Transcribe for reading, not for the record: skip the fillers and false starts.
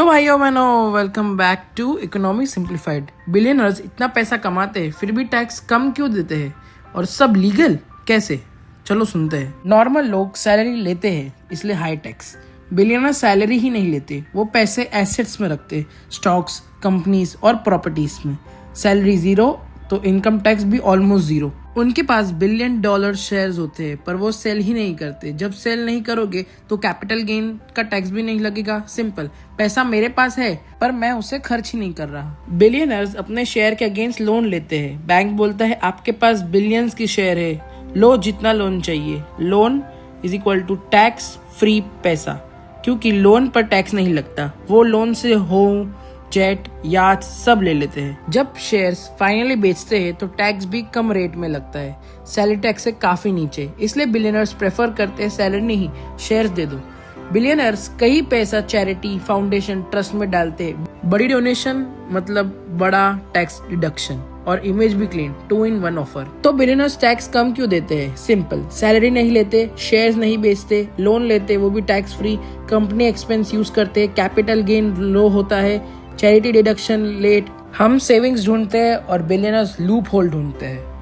तो भाइयों बहनों, welcome back to economy simplified. Billionaires इतना पैसा कमाते हैं फिर भी टैक्स कम क्यों देते हैं और सब लीगल कैसे? चलो सुनते हैं। नॉर्मल लोग सैलरी लेते हैं इसलिए हाई टैक्स। बिलियनर सैलरी ही नहीं लेते, वो पैसे एसेट्स में रखते, स्टॉक्स, कंपनीज और प्रॉपर्टीज में। सैलरी जीरो तो इनकम टैक्स भी ऑलमोस्ट जीरो। उनके पास $1 बिलियन शेयर्स होते हैं पर वो सेल ही नहीं करते। जब सेल नहीं करोगे तो कैपिटल गेन का टैक्स भी नहीं लगेगा। सिंपल, पैसा मेरे पास है पर मैं उसे खर्च ही नहीं कर रहा। बिलियनर्स अपने शेयर के अगेंस्ट लोन लेते हैं। बैंक बोलता है आपके पास बिलियंस की शेयर है, लो जितना लोन चाहिए। Loan is equal to tax free पैसा, क्योंकि लोन पर टैक्स नहीं लगता। वो लोन से होम, जेट, याच सब ले लेते हैं। जब शेयर्स फाइनली बेचते हैं तो टैक्स भी कम रेट में लगता है, सैलरी टैक्स से काफी नीचे। इसलिए बिलियनर्स प्रेफर करते हैं सैलरी नहीं, शेयर्स दे दो। बिलियनर्स कई पैसा चैरिटी, फाउंडेशन, ट्रस्ट में डालते हैं। बड़ी डोनेशन मतलब बड़ा टैक्स डिडक्शन और इमेज भी क्लीन, 2 in 1 ऑफर। तो बिलियनर्स टैक्स कम क्यों देते हैं? सिंपल, सैलरी नहीं लेते, शेयर्स नहीं बेचते, लोन लेते वो भी tax free, company expense use करते, कैपिटल गेन लो होता है, चैरिटी डिडक्शन लेट। हम सेविंग्स ढूंढते हैं और बिलियनर्स लूप होल ढूंढते हैं।